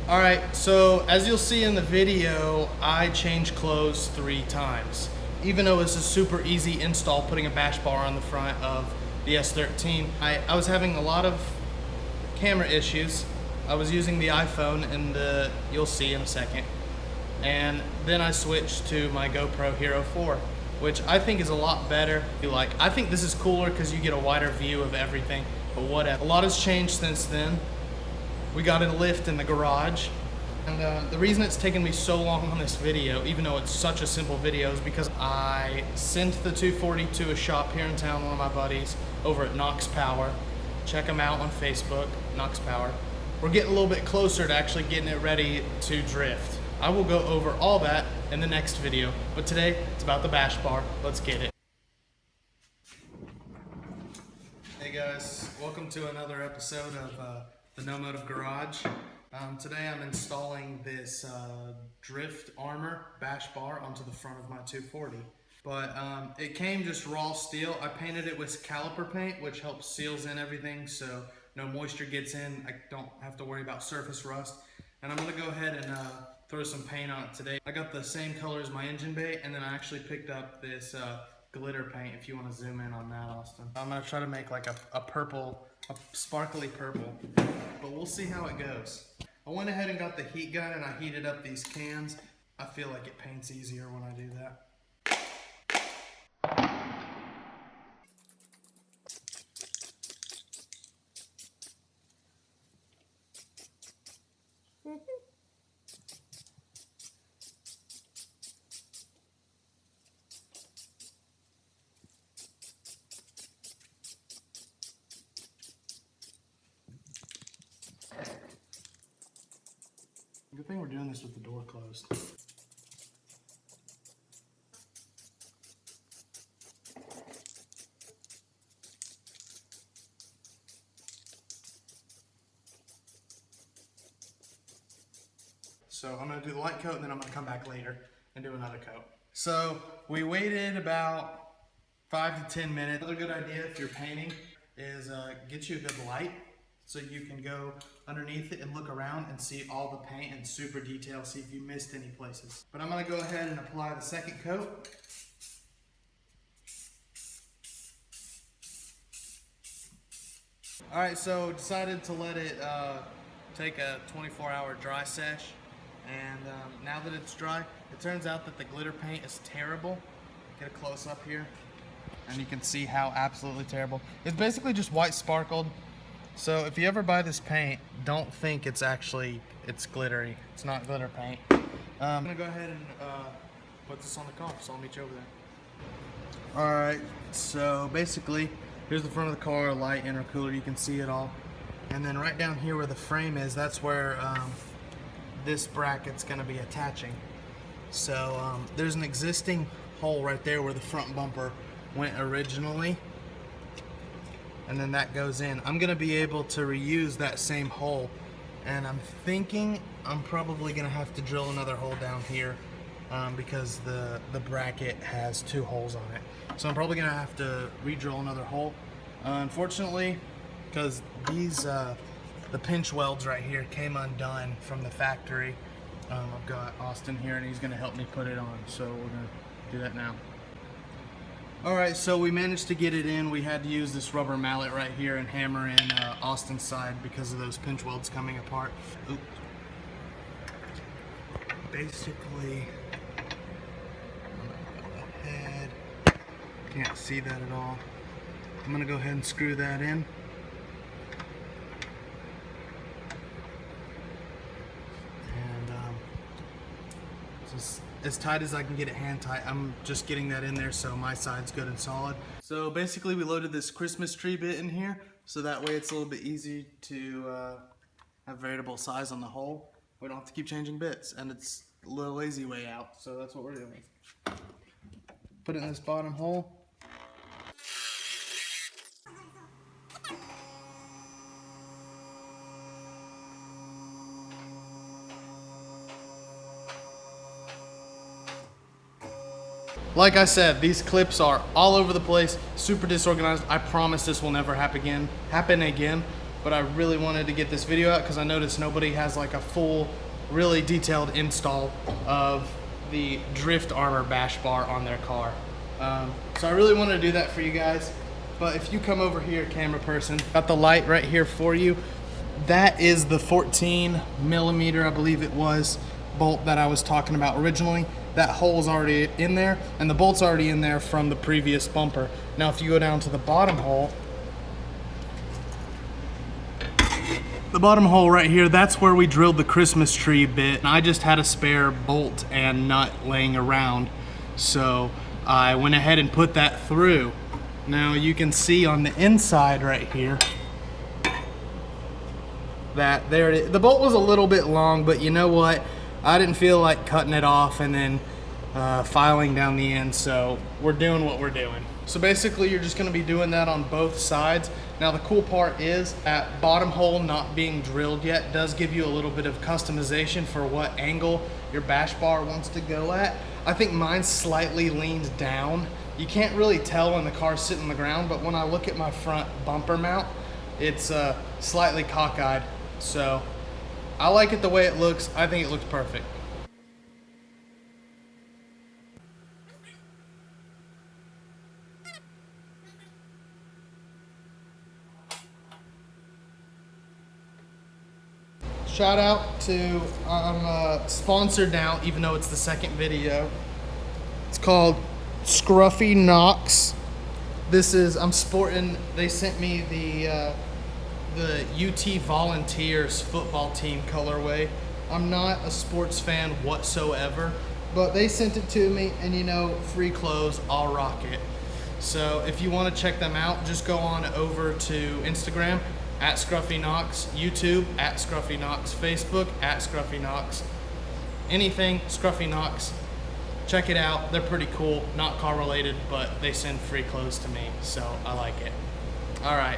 All right, so as you'll see in the video, I changed clothes 3 times. Even though it's a super easy install putting a bash bar on the front of the S13, I was having a lot of camera issues. I was using the iPhone, and you'll see in a second. And then I switched to my GoPro Hero 4, which I think is a lot better. I think this is cooler because you get a wider view of everything, but whatever. A lot has changed since then. We got a lift in the garage, and the reason it's taken me so long on this video, even though it's such a simple video, is because I sent the 240 to a shop here in town, one of my buddies over at Knox Power. Check them out on Facebook, Knox Power. We're getting a little bit closer to actually getting it ready to drift. I will go over all that in the next video, but today it's about the bash bar. Let's get it. Hey guys, welcome to another episode of the No Motive Garage. Today I'm installing this drift armor bash bar onto the front of my 240. But it came just raw steel. I painted it with caliper paint, which helps seals in everything so no moisture gets in. I don't have to worry about surface rust. And I'm gonna go ahead and throw some paint on it today. I got the same color as my engine bay, and then I actually picked up this glitter paint, if you want to zoom in on that, Austin. I'm gonna try to make like a purple, a sparkly purple, but we'll see how it goes. I went ahead and got the heat gun and I heated up these cans. I feel like it paints easier when I do that. Good thing we're doing this with the door closed. So I'm going to do the light coat, and then I'm going to come back later and do another coat. So we waited about 5 to 10 minutes. Another good idea if you're painting is get you a good light, so you can go underneath it and look around and see all the paint in super detail, see if you missed any places. But I'm gonna go ahead and apply the second coat. All right, so decided to let it take a 24-hour dry sesh. And now that it's dry, it turns out that the glitter paint is terrible. Get a close up here, and you can see how absolutely terrible. It's basically just white sparkled. So if you ever buy this paint, don't think it's glittery. It's not glitter paint. I'm gonna go ahead and put this on the car, so I'll meet you over there. All right, so basically, here's the front of the car, light, intercooler, you can see it all. And then right down here where the frame is, that's where this bracket's gonna be attaching. So there's an existing hole right there where the front bumper went originally. And then that goes in. I'm gonna be able to reuse that same hole, and I'm thinking I'm probably gonna have to drill another hole down here because the bracket has 2 holes on it. So I'm probably gonna have to re-drill another hole. Unfortunately, because these the pinch welds right here came undone from the factory. I've got Austin here, and he's gonna help me put it on. So we're gonna do that now. Alright, so we managed to get it in. We had to use this rubber mallet right here and hammer in Austin's side because of those pinch welds coming apart. Oops. Basically, head. Can't see that at all. I'm going to go ahead and screw that in. And just as tight as I can get it, hand tight. I'm just getting that in there so my side's good and solid. So basically we loaded this Christmas tree bit in here so that way it's a little bit easy to have variable size on the hole. We don't have to keep changing bits, and it's a little lazy way out, so that's what we're doing. Put it in this bottom hole. Like I said, these clips are all over the place, super disorganized. I promise this will never happen again. but I really wanted to get this video out because I noticed nobody has like a full, really detailed install of the Drift Armor bash bar on their car. So I really wanted to do that for you guys. But if you come over here, camera person, got the light right here for you. That is the 14 millimeter, I believe it was, bolt that I was talking about originally. That hole's already in there, and the bolt's already in there from the previous bumper. Now if you go down to the bottom hole, right here, that's where we drilled the Christmas tree bit. And I just had a spare bolt and nut laying around, so I went ahead and put that through. Now you can see on the inside right here that there it is. The bolt was a little bit long, but you know what? I didn't feel like cutting it off and then filing down the end, so we're doing what we're doing. So basically you're just gonna be doing that on both sides. Now the cool part is that bottom hole not being drilled yet does give you a little bit of customization for what angle your bash bar wants to go at. I think mine slightly leans down. You can't really tell when the car's sitting on the ground, but when I look at my front bumper mount, it's slightly cockeyed. So I like it the way it looks. I think it looks perfect. Shout out to, I'm sponsored now, even though it's the second video. It's called Scruffy Knox. This is, I'm sporting, they sent me the UT Volunteers football team colorway. I'm not a sports fan whatsoever, but they sent it to me, and you know, free clothes, I'll rock it. So if you want to check them out, just go on over to Instagram at Scruffy Knox, YouTube at Scruffy Knox, Facebook at Scruffy Knox, anything Scruffy Knox. Check it out. They're pretty cool. Not car related, but they send free clothes to me, so I like it. All right.